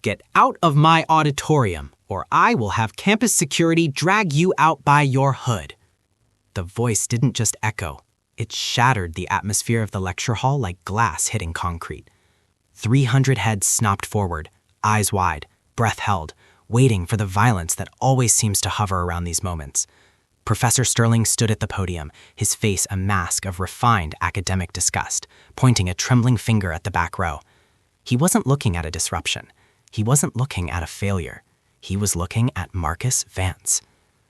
Get out of my auditorium, or I will have campus security drag you out by your hood. The voice didn't just echo. It shattered the atmosphere of the lecture hall like glass hitting concrete. 300 heads snapped forward, eyes wide, breath held, waiting for the violence that always seems to hover around these moments. Professor Sterling stood at the podium, his face a mask of refined academic disgust, pointing a trembling finger at the back row. He wasn't looking at a disruption. He wasn't looking at a failure. He was looking at Marcus Vance.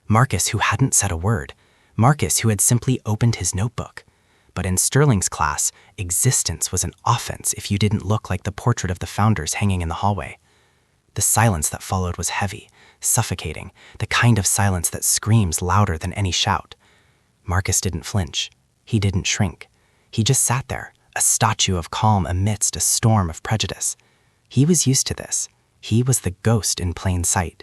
Marcus, who hadn't said a word. Marcus, who had simply opened his notebook. But in Sterling's class, existence was an offense if you didn't look like the portrait of the founders hanging in the hallway. The silence that followed was heavy, suffocating, the kind of silence that screams louder than any shout. Marcus didn't flinch. He didn't shrink. He just sat there, a statue of calm amidst a storm of prejudice. He was used to this. He was the ghost in plain sight.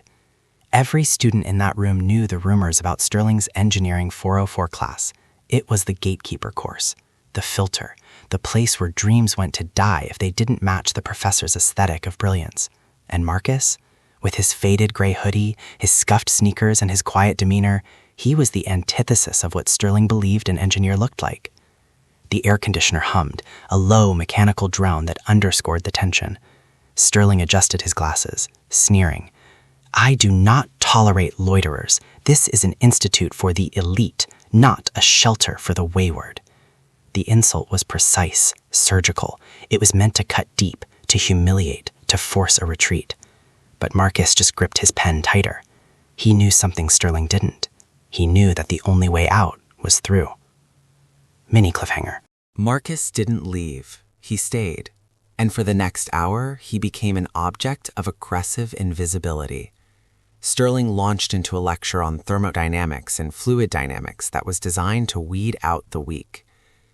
Every student in that room knew the rumors about Sterling's Engineering 404 class. It was the gatekeeper course, the filter, the place where dreams went to die if they didn't match the professor's aesthetic of brilliance. And Marcus, with his faded gray hoodie, his scuffed sneakers, and his quiet demeanor, he was the antithesis of what Sterling believed an engineer looked like. The air conditioner hummed, a low mechanical drone that underscored the tension. Sterling adjusted his glasses, sneering. "I do not tolerate loiterers. This is an institute for the elite, not a shelter for the wayward." The insult was precise, surgical. It was meant to cut deep, to humiliate, to force a retreat. But Marcus just gripped his pen tighter. He knew something Sterling didn't. He knew that the only way out was through. Mini cliffhanger. Marcus didn't leave. He stayed. And for the next hour, he became an object of aggressive invisibility. Sterling launched into a lecture on thermodynamics and fluid dynamics that was designed to weed out the weak.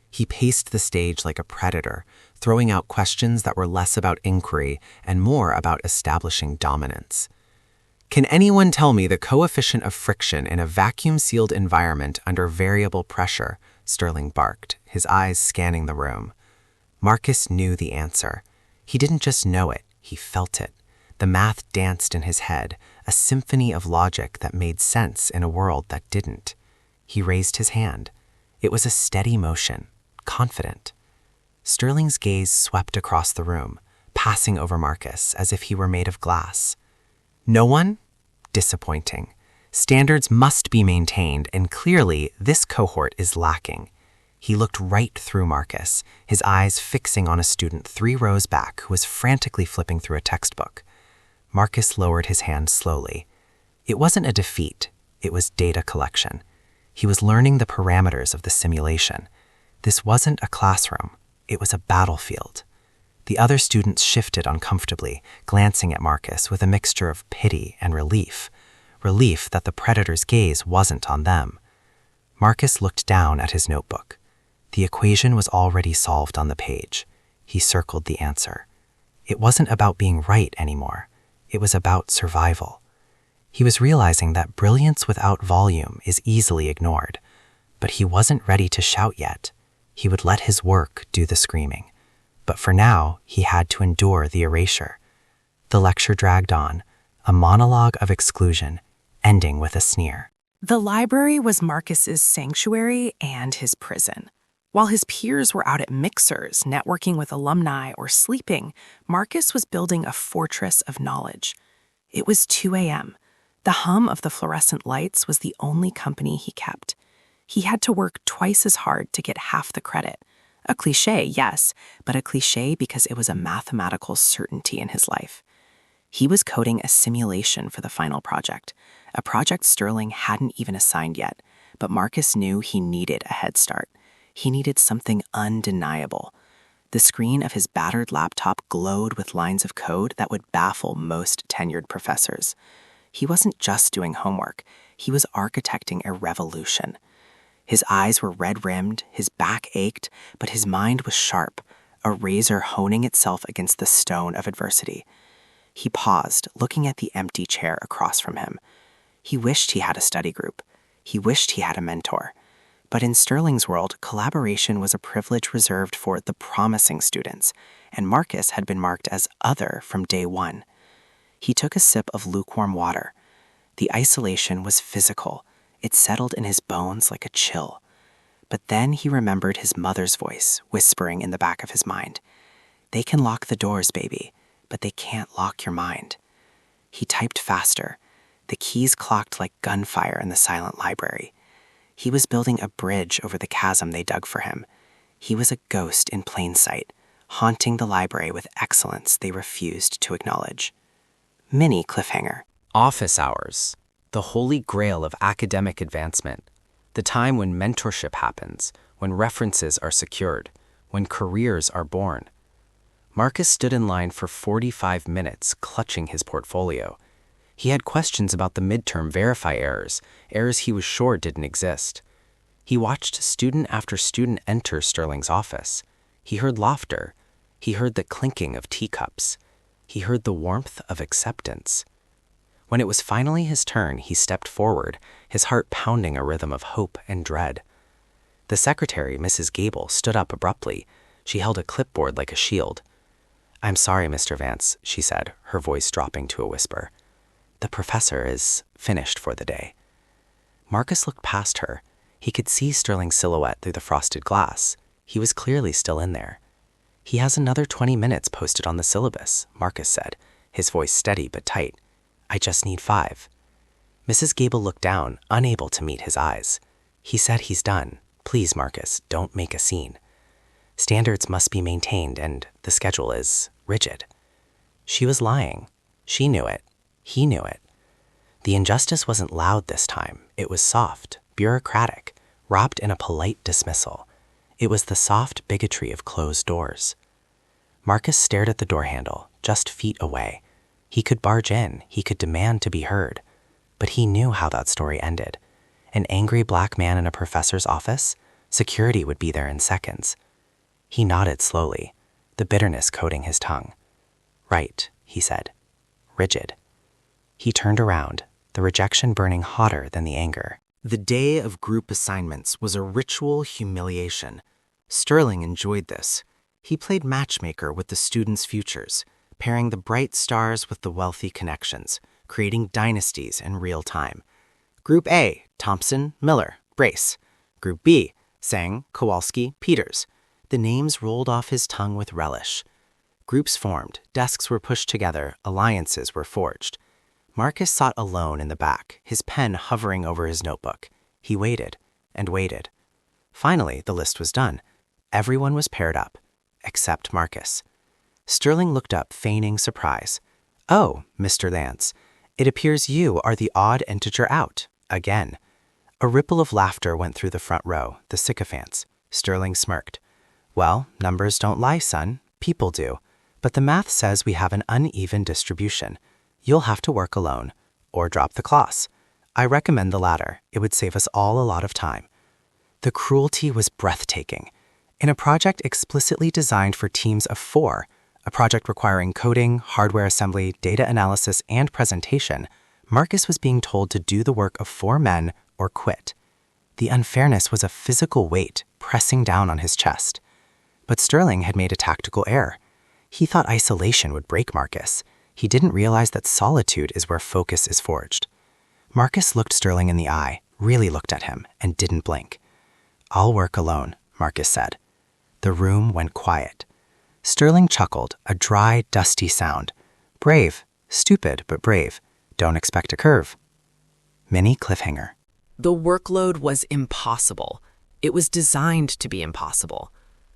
He paced the stage like a predator, throwing out questions that were less about inquiry and more about establishing dominance. "Can anyone tell me the coefficient of friction in a vacuum-sealed environment under variable pressure?" Sterling barked, his eyes scanning the room. Marcus knew the answer. He didn't just know it, he felt it. The math danced in his head, a symphony of logic that made sense in a world that didn't. He raised his hand. It was a steady motion, confident. Sterling's gaze swept across the room, passing over Marcus as if he were made of glass. "No one?" Disappointing. Standards must be maintained, and clearly this cohort is lacking. He looked right through Marcus, his eyes fixing on a student 3 rows back who was frantically flipping through a textbook. Marcus lowered his hand slowly. It wasn't a defeat, it was data collection. He was learning the parameters of the simulation. This wasn't a classroom, it was a battlefield. The other students shifted uncomfortably, glancing at Marcus with a mixture of pity and relief. Relief that the predator's gaze wasn't on them. Marcus looked down at his notebook. The equation was already solved on the page. He circled the answer. It wasn't about being right anymore. It was about survival. He was realizing that brilliance without volume is easily ignored. But he wasn't ready to shout yet. He would let his work do the screaming. But for now, he had to endure the erasure. The lecture dragged on, a monologue of exclusion, ending with a sneer. The library was Marcus's sanctuary and his prison. While his peers were out at mixers, networking with alumni, or sleeping, Marcus was building a fortress of knowledge. It was 2 a.m. The hum of the fluorescent lights was the only company he kept. He had to work twice as hard to get half the credit. A cliché, yes, but a cliché because it was a mathematical certainty in his life. He was coding a simulation for the final project, a project Sterling hadn't even assigned yet, but Marcus knew he needed a head start. He needed something undeniable. The screen of his battered laptop glowed with lines of code that would baffle most tenured professors. He wasn't just doing homework. He was architecting a revolution. His eyes were red-rimmed, his back ached, but his mind was sharp, a razor honing itself against the stone of adversity. He paused, looking at the empty chair across from him. He wished he had a study group. He wished he had a mentor. But in Sterling's world, collaboration was a privilege reserved for the promising students, and Marcus had been marked as other from day one. He took a sip of lukewarm water. The isolation was physical. It settled in his bones like a chill. But then he remembered his mother's voice whispering in the back of his mind. They can lock the doors, baby, but they can't lock your mind. He typed faster. The keys clocked like gunfire in the silent library. He was building a bridge over the chasm they dug for him. He was a ghost in plain sight, haunting the library with excellence they refused to acknowledge. Mini cliffhanger. Office hours, the holy grail of academic advancement, the time when mentorship happens, when references are secured, when careers are born. Marcus stood in line for 45 minutes, clutching his portfolio. He had questions about the midterm verify errors he was sure didn't exist. He watched student after student enter Sterling's office. He heard laughter. He heard the clinking of teacups. He heard the warmth of acceptance. When it was finally his turn, he stepped forward, his heart pounding a rhythm of hope and dread. The secretary, Mrs. Gable, stood up abruptly. She held a clipboard like a shield. "I'm sorry, Mr. Vance," she said, her voice dropping to a whisper. "The professor is finished for the day." Marcus looked past her. He could see Sterling's silhouette through the frosted glass. He was clearly still in there. "He has another 20 minutes posted on the syllabus," Marcus said, his voice steady but tight. "I just need 5. Mrs. Gable looked down, unable to meet his eyes. "He said he's done. Please, Marcus, don't make a scene. Standards must be maintained, and the schedule is rigid." She was lying. She knew it. He knew it. The injustice wasn't loud this time. It was soft, bureaucratic, wrapped in a polite dismissal. It was the soft bigotry of closed doors. Marcus stared at the door handle, just feet away. He could barge in. He could demand to be heard. But he knew how that story ended. An angry black man in a professor's office? Security would be there in seconds. He nodded slowly, the bitterness coating his tongue. "Right," he said. "Rigid." He turned around, the rejection burning hotter than the anger. The day of group assignments was a ritual humiliation. Sterling enjoyed this. He played matchmaker with the students' futures, pairing the bright stars with the wealthy connections, creating dynasties in real time. Group A, Thompson, Miller, Brace. Group B, Sang, Kowalski, Peters. The names rolled off his tongue with relish. Groups formed, desks were pushed together, alliances were forged. Marcus sat alone in the back, his pen hovering over his notebook. He waited and waited. Finally, the list was done. Everyone was paired up, except Marcus. Sterling looked up, feigning surprise. "Oh, Mr. Vance, it appears you are the odd integer out, again." A ripple of laughter went through the front row, the sycophants. Sterling smirked. "Well, numbers don't lie, son. People do. But the math says we have an uneven distribution. You'll have to work alone, or drop the class. I recommend the latter. It would save us all a lot of time." The cruelty was breathtaking. In a project explicitly designed for teams of 4, a project requiring coding, hardware assembly, data analysis, and presentation, Marcus was being told to do the work of 4 men or quit. The unfairness was a physical weight pressing down on his chest. But Sterling had made a tactical error. He thought isolation would break Marcus. He didn't realize that solitude is where focus is forged. Marcus looked Sterling in the eye, really looked at him, and didn't blink. "I'll work alone," Marcus said. The room went quiet. Sterling chuckled, a dry, dusty sound. "Brave. Stupid, but brave. Don't expect a curve." Mini cliffhanger. The workload was impossible. It was designed to be impossible.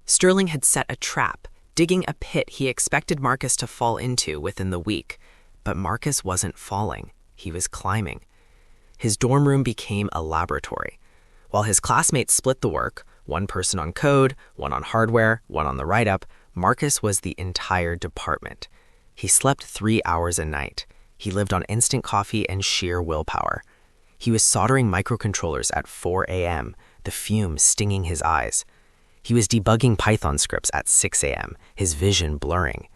Sterling had set a trap, digging a pit he expected Marcus to fall into within the week. But Marcus wasn't falling. He was climbing. His dorm room became a laboratory. While his classmates split the work, one person on code, one on hardware, one on the write-up, Marcus was the entire department. He slept 3 hours a night. He lived on instant coffee and sheer willpower. He was soldering microcontrollers at 4 a.m., the fumes stinging his eyes. He was debugging Python scripts at 6 a.m., his vision blurring.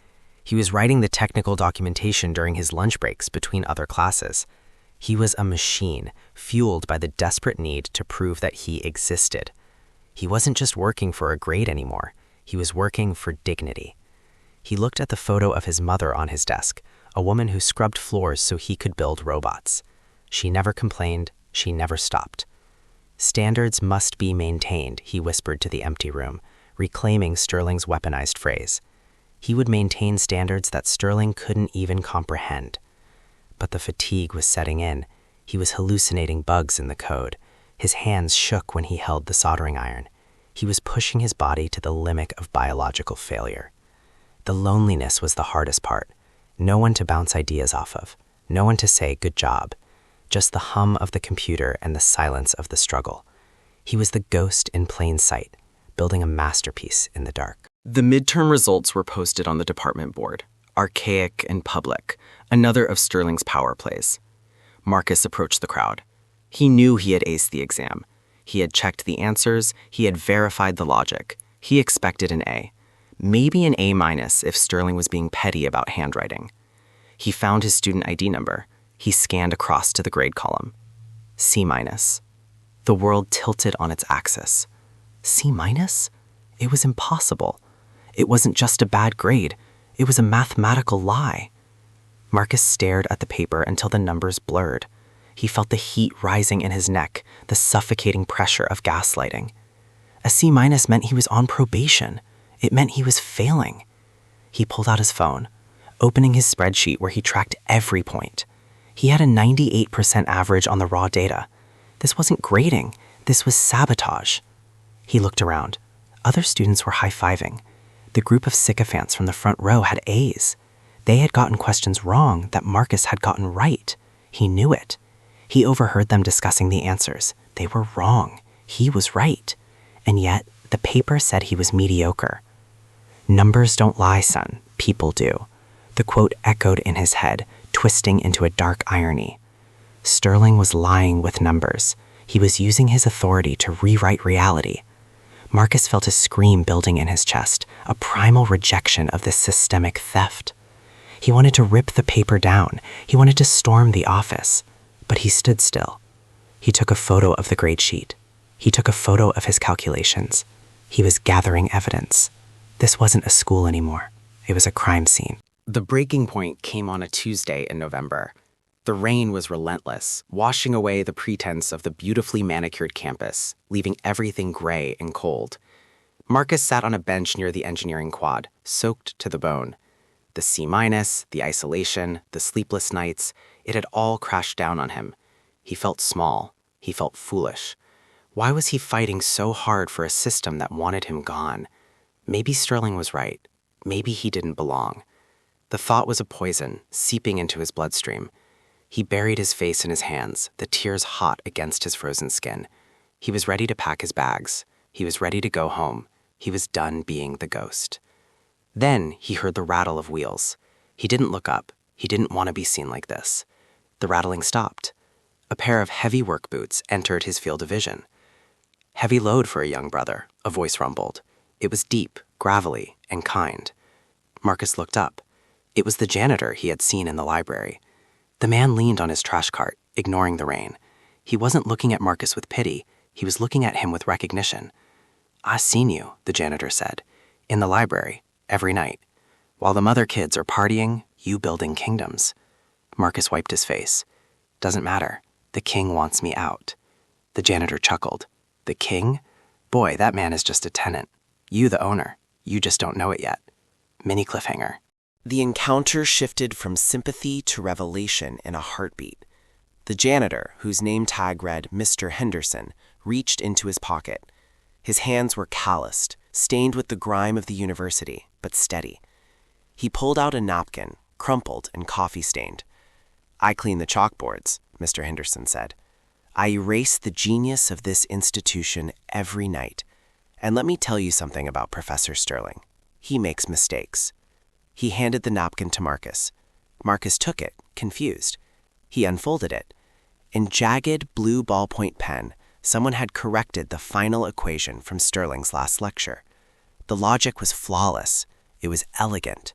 He was writing the technical documentation during his lunch breaks between other classes. He was a machine, fueled by the desperate need to prove that he existed. He wasn't just working for a grade anymore. He was working for dignity. He looked at the photo of his mother on his desk, a woman who scrubbed floors so he could build robots. She never complained, she never stopped. "Standards must be maintained," he whispered to the empty room, reclaiming Sterling's weaponized phrase. He would maintain standards that Sterling couldn't even comprehend. But the fatigue was setting in. He was hallucinating bugs in the code. His hands shook when he held the soldering iron. He was pushing his body to the limit of biological failure. The loneliness was the hardest part. No one to bounce ideas off of. No one to say, "Good job." Just the hum of the computer and the silence of the struggle. He was the ghost in plain sight, building a masterpiece in the dark. The midterm results were posted on the department board, archaic and public, another of Sterling's power plays. Marcus approached the crowd. He knew he had aced the exam. He had checked the answers, he had verified the logic. He expected an A. Maybe an A- if Sterling was being petty about handwriting. He found his student ID number. He scanned across to the grade column. C-. The world tilted on its axis. C-? It was impossible. It wasn't just a bad grade. It was a mathematical lie. Marcus stared at the paper until the numbers blurred. He felt the heat rising in his neck, the suffocating pressure of gaslighting. A C- meant he was on probation. It meant he was failing. He pulled out his phone, opening his spreadsheet where he tracked every point. He had a 98% average on the raw data. This wasn't grading. This was sabotage. He looked around. Other students were high-fiving. The group of sycophants from the front row had A's. They had gotten questions wrong that Marcus had gotten right. He knew it. He overheard them discussing the answers. They were wrong. He was right. And yet, the paper said he was mediocre. "Numbers don't lie, son. People do." The quote echoed in his head, twisting into a dark irony. Sterling was lying with numbers. He was using his authority to rewrite reality. Marcus felt a scream building in his chest, a primal rejection of this systemic theft. He wanted to rip the paper down. He wanted to storm the office. But he stood still. He took a photo of the grade sheet. He took a photo of his calculations. He was gathering evidence. This wasn't a school anymore. It was a crime scene. The breaking point came on a Tuesday in November. The rain was relentless, washing away the pretense of the beautifully manicured campus, leaving everything gray and cold. Marcus sat on a bench near the engineering quad, soaked to the bone. The C-, the isolation, the sleepless nights, it had all crashed down on him. He felt small. He felt foolish. Why was he fighting so hard for a system that wanted him gone? Maybe Sterling was right. Maybe he didn't belong. The thought was a poison, seeping into his bloodstream. He buried his face in his hands, the tears hot against his frozen skin. He was ready to pack his bags. He was ready to go home. He was done being the ghost. Then he heard the rattle of wheels. He didn't look up. He didn't want to be seen like this. The rattling stopped. A pair of heavy work boots entered his field of vision. "Heavy load for a young brother," a voice rumbled. It was deep, gravelly, and kind. Marcus looked up. It was the janitor he had seen in the library. The man leaned on his trash cart, ignoring the rain. He wasn't looking at Marcus with pity. He was looking at him with recognition. "I seen you," the janitor said, "in the library, every night. While the mother kids are partying, you building kingdoms." Marcus wiped his face. "Doesn't matter. The king wants me out." The janitor chuckled. "The king? Boy, that man is just a tenant. You the owner. You just don't know it yet." Mini cliffhanger. The encounter shifted from sympathy to revelation in a heartbeat. The janitor, whose name tag read Mr. Henderson, reached into his pocket. His hands were calloused, stained with the grime of the university, but steady. He pulled out a napkin, crumpled and coffee-stained. "I clean the chalkboards," Mr. Henderson said. "I erase the genius of this institution every night. And let me tell you something about Professor Sterling. He makes mistakes." He handed the napkin to Marcus. Marcus took it, confused. He unfolded it. In jagged blue ballpoint pen, someone had corrected the final equation from Sterling's last lecture. The logic was flawless. It was elegant.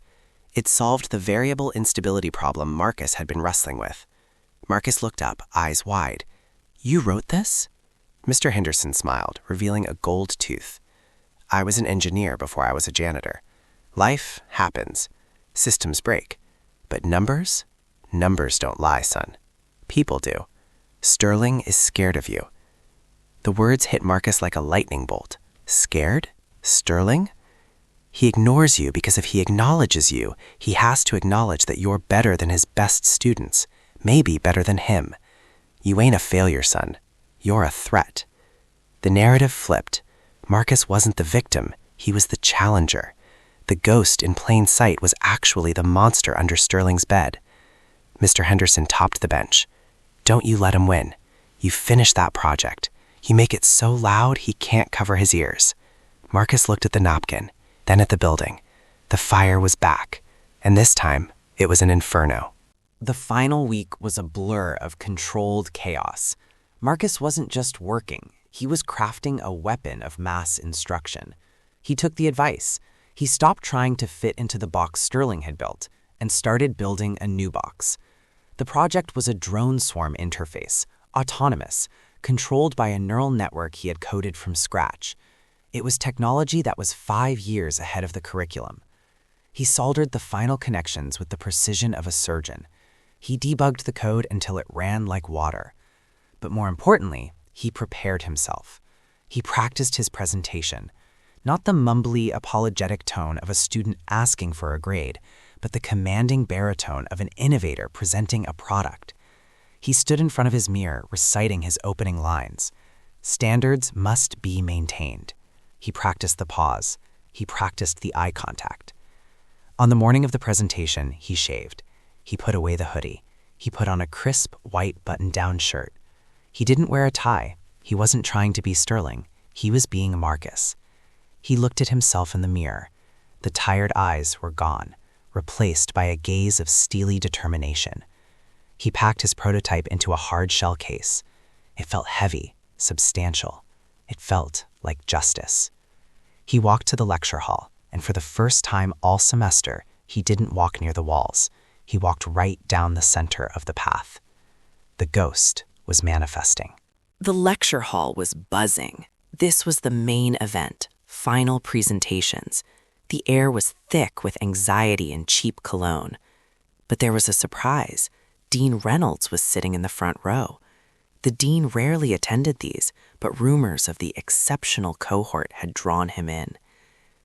It solved the variable instability problem Marcus had been wrestling with. Marcus looked up, eyes wide. "You wrote this?" Mr. Henderson smiled, revealing a gold tooth. "I was an engineer before I was a janitor. Life happens. Systems break. But numbers? Numbers don't lie, son. People do. Sterling is scared of you. The words hit Marcus like a lightning bolt. Scared? Sterling? He ignores you because if he acknowledges you, he has to acknowledge that you're better than his best students, maybe better than him. You ain't a failure, son. You're a threat. The narrative flipped. Marcus wasn't the victim. He was the challenger. The ghost in plain sight was actually the monster under Sterling's bed. Mr. Henderson topped the bench. Don't you let him win. You finish that project. You make it so loud he can't cover his ears. Marcus looked at the napkin, then at the building. The fire was back, and this time it was an inferno. The final week was a blur of controlled chaos. Marcus wasn't just working, he was crafting a weapon of mass instruction. He took the advice. He stopped trying to fit into the box Sterling had built and started building a new box. The project was a drone swarm interface, autonomous, controlled by a neural network he had coded from scratch. It was technology that was 5 years ahead of the curriculum. He soldered the final connections with the precision of a surgeon. He debugged the code until it ran like water. But more importantly, he prepared himself. He practiced his presentation, not the mumbly, apologetic tone of a student asking for a grade, but the commanding baritone of an innovator presenting a product. He stood in front of his mirror, reciting his opening lines. Standards must be maintained. He practiced the pause. He practiced the eye contact. On the morning of the presentation, he shaved. He put away the hoodie. He put on a crisp, white button-down shirt. He didn't wear a tie. He wasn't trying to be Sterling. He was being Marcus. He looked at himself in the mirror. The tired eyes were gone, replaced by a gaze of steely determination. He packed his prototype into a hard shell case. It felt heavy, substantial. It felt like justice. He walked to the lecture hall, and for the first time all semester, he didn't walk near the walls. He walked right down the center of the path. The ghost was manifesting. The lecture hall was buzzing. This was the main event, final presentations. The air was thick with anxiety and cheap cologne. But there was a surprise. Dean Reynolds was sitting in the front row. The dean rarely attended these, but rumors of the exceptional cohort had drawn him in.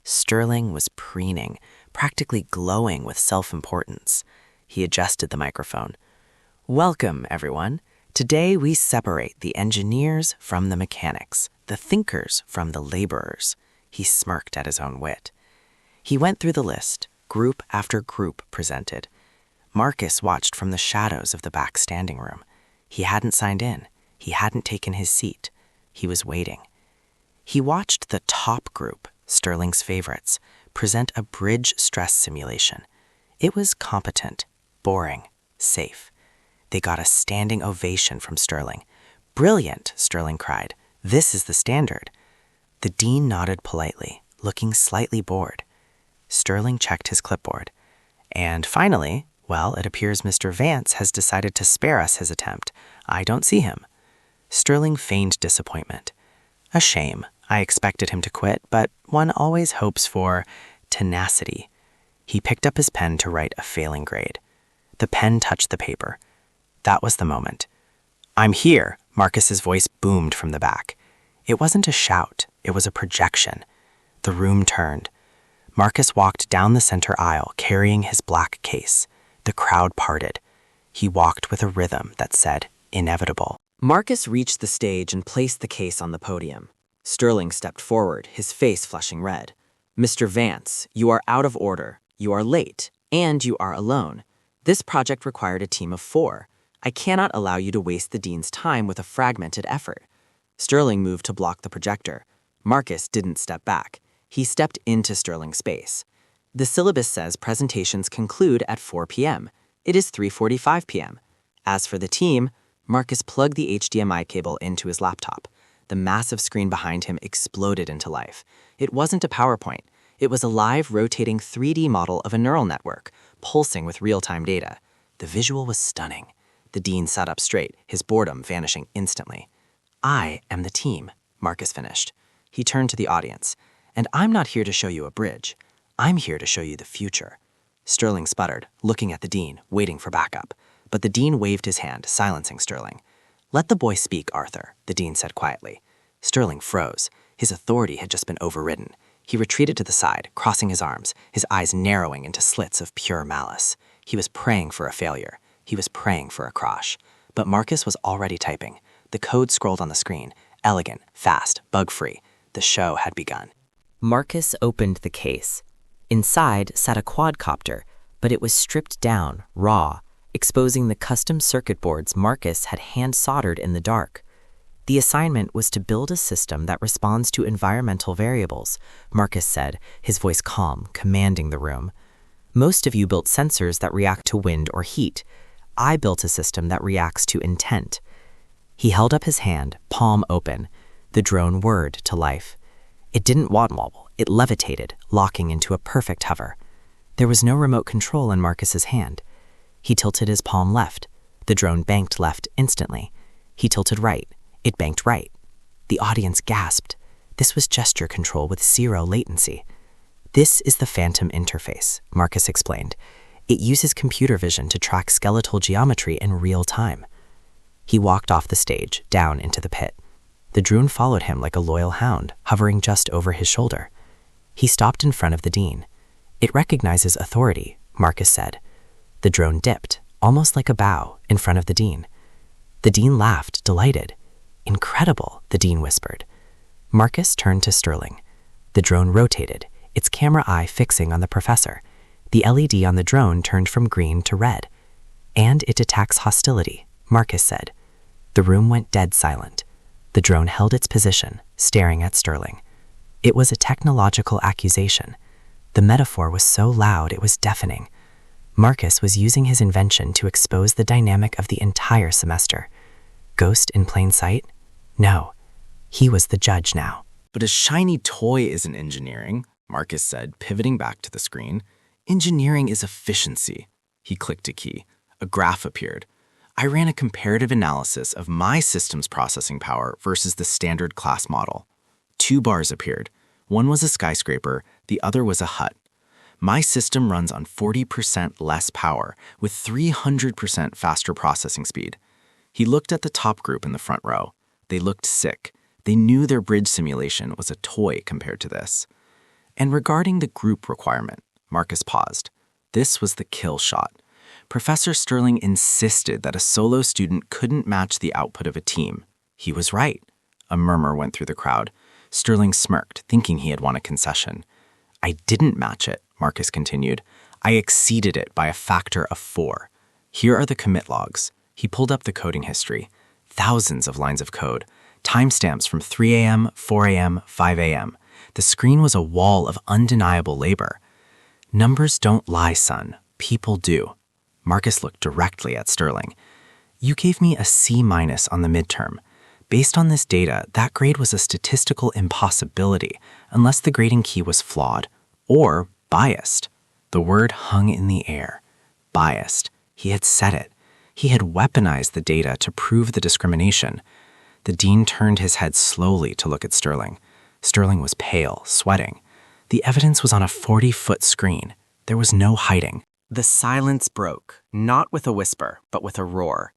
Sterling was preening, practically glowing with self-importance. He adjusted the microphone. Welcome, everyone. Today we separate the engineers from the mechanics, the thinkers from the laborers. He smirked at his own wit. He went through the list. Group after group presented. Marcus watched from the shadows of the back standing room. He hadn't signed in. He hadn't taken his seat. He was waiting. He watched the top group, Sterling's favorites, present a bridge stress simulation. It was competent, boring, safe. They got a standing ovation from Sterling. Brilliant, Sterling cried. This is the standard. The dean nodded politely, looking slightly bored. Sterling checked his clipboard. And finally, well, it appears Mr. Vance has decided to spare us his attempt. I don't see him. Sterling feigned disappointment. A shame. I expected him to quit, but one always hopes for tenacity. He picked up his pen to write a failing grade. The pen touched the paper. That was the moment. I'm here, Marcus's voice boomed from the back. It wasn't a shout, it was a projection. The room turned. Marcus walked down the center aisle carrying his black case. The crowd parted. He walked with a rhythm that said, inevitable. Marcus reached the stage and placed the case on the podium. Sterling stepped forward, his face flushing red. Mr. Vance, you are out of order. You are late, and you are alone. This project required a team of 4. I cannot allow you to waste the dean's time with a fragmented effort. Sterling moved to block the projector. Marcus didn't step back. He stepped into Sterling's space. The syllabus says presentations conclude at 4 p.m. It is 3:45 p.m. As for the team, Marcus plugged the HDMI cable into his laptop. The massive screen behind him exploded into life. It wasn't a PowerPoint. It was a live, rotating 3D model of a neural network, pulsing with real-time data. The visual was stunning. The dean sat up straight, his boredom vanishing instantly. I am the team, Marcus finished. He turned to the audience. And I'm not here to show you a bridge. I'm here to show you the future. Sterling sputtered, looking at the dean, waiting for backup. But the dean waved his hand, silencing Sterling. "Let the boy speak, Arthur," the dean said quietly. Sterling froze. His authority had just been overridden. He retreated to the side, crossing his arms, his eyes narrowing into slits of pure malice. He was praying for a failure. He was praying for a crash. But Marcus was already typing. The code scrolled on the screen. Elegant, fast, bug-free. The show had begun. Marcus opened the case. Inside sat a quadcopter, but it was stripped down, raw, exposing the custom circuit boards Marcus had hand-soldered in the dark. The assignment was to build a system that responds to environmental variables, Marcus said, his voice calm, commanding the room. Most of you built sensors that react to wind or heat. I built a system that reacts to intent. He held up his hand, palm open. The drone whirred to life. It didn't wobble, it levitated, locking into a perfect hover. There was no remote control in Marcus's hand. He tilted his palm left. The drone banked left instantly. He tilted right. It banked right. The audience gasped. This was gesture control with zero latency. "This is the Phantom interface," Marcus explained. "It uses computer vision to track skeletal geometry in real time." He walked off the stage, down into the pit. The drone followed him like a loyal hound, hovering just over his shoulder. He stopped in front of the dean. "It recognizes authority," Marcus said. The drone dipped, almost like a bow, in front of the dean. The dean laughed, delighted. "Incredible," the dean whispered. Marcus turned to Sterling. The drone rotated, its camera eye fixing on the professor. The LED on the drone turned from green to red. "And it detects hostility," Marcus said. The room went dead silent. The drone held its position, staring at Sterling. It was a technological accusation. The metaphor was so loud it was deafening. Marcus was using his invention to expose the dynamic of the entire semester. Ghost in plain sight? No. He was the judge now. "But a shiny toy isn't engineering," Marcus said, pivoting back to the screen. "Engineering is efficiency." He clicked a key. A graph appeared. I ran a comparative analysis of my system's processing power versus the standard class model. 2 bars appeared. One was a skyscraper, the other was a hut. My system runs on 40% less power with 300% faster processing speed. He looked at the top group in the front row. They looked sick. They knew their bridge simulation was a toy compared to this. And regarding the group requirement, Marcus paused. This was the kill shot. Professor Sterling insisted that a solo student couldn't match the output of a team. He was right. A murmur went through the crowd. Sterling smirked, thinking he had won a concession. "I didn't match it," Marcus continued. "I exceeded it by a factor of 4. Here are the commit logs." He pulled up the coding history. Thousands of lines of code. Timestamps from 3 a.m., 4 a.m., 5 a.m. The screen was a wall of undeniable labor. "Numbers don't lie, son. People do." Marcus looked directly at Sterling. "You gave me a C- on the midterm. Based on this data, that grade was a statistical impossibility unless the grading key was flawed or biased." The word hung in the air. Biased. He had said it. He had weaponized the data to prove the discrimination. The dean turned his head slowly to look at Sterling. Sterling was pale, sweating. The evidence was on a 40-foot screen. There was no hiding. The silence broke, not with a whisper, but with a roar.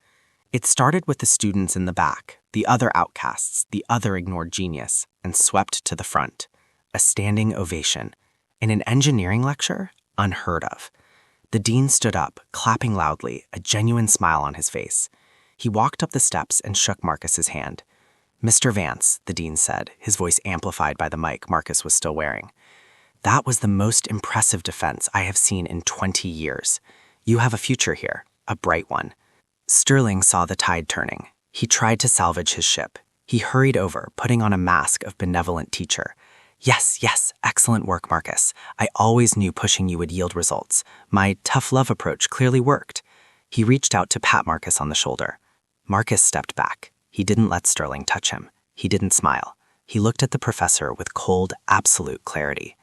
It started with the students in the back, the other outcasts, the other ignored genius, and swept to the front. A standing ovation. In an engineering lecture, unheard of. The dean stood up, clapping loudly, a genuine smile on his face. He walked up the steps and shook Marcus's hand. "Mr. Vance," the dean said, his voice amplified by the mic Marcus was still wearing. "That was the most impressive defense I have seen in 20 years. You have a future here, a bright one." Sterling saw the tide turning. He tried to salvage his ship. He hurried over, putting on a mask of benevolent teacher. Yes, excellent work, Marcus. I always knew pushing you would yield results. My tough love approach clearly worked." He reached out to pat Marcus on the shoulder. Marcus stepped back. He didn't let Sterling touch him. He didn't smile. He looked at the professor with cold, absolute clarity.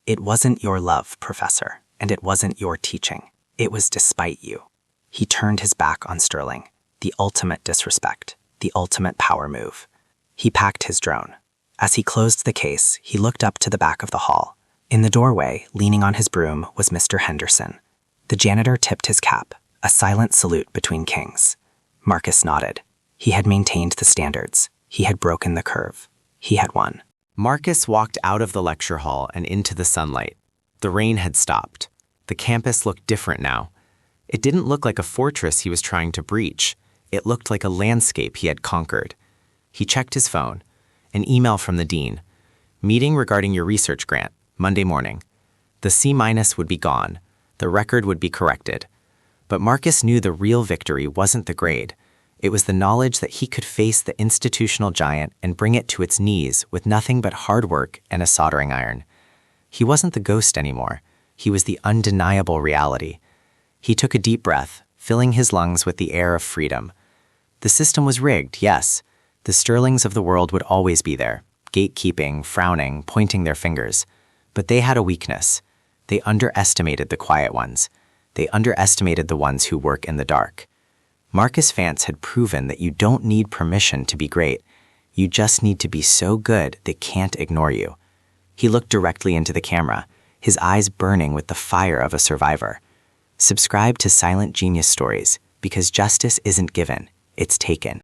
"It wasn't your love, Professor, and it wasn't your teaching. It was despite you." He turned his back on Sterling. The ultimate disrespect. The ultimate power move. He packed his drone. As he closed the case, he looked up to the back of the hall. In the doorway, leaning on his broom, was Mr. Henderson. The janitor tipped his cap, a silent salute between kings. Marcus nodded. He had maintained the standards. He had broken the curve. He had won. Marcus walked out of the lecture hall and into the sunlight. The rain had stopped. The campus looked different now. It didn't look like a fortress he was trying to breach. It looked like a landscape he had conquered. He checked his phone. An email from the dean. Meeting regarding your research grant, Monday morning. The C- would be gone. The record would be corrected. But Marcus knew the real victory wasn't the grade. It was the knowledge that he could face the institutional giant and bring it to its knees with nothing but hard work and a soldering iron. He wasn't the ghost anymore. He was the undeniable reality. He took a deep breath, filling his lungs with the air of freedom. The system was rigged, yes. The Sterlings of the world would always be there, gatekeeping, frowning, pointing their fingers. But they had a weakness. They underestimated the quiet ones. They underestimated the ones who work in the dark. Marcus Vance had proven that you don't need permission to be great. You just need to be so good they can't ignore you. He looked directly into the camera, his eyes burning with the fire of a survivor. Subscribe to Silent Genius Stories, because justice isn't given, it's taken.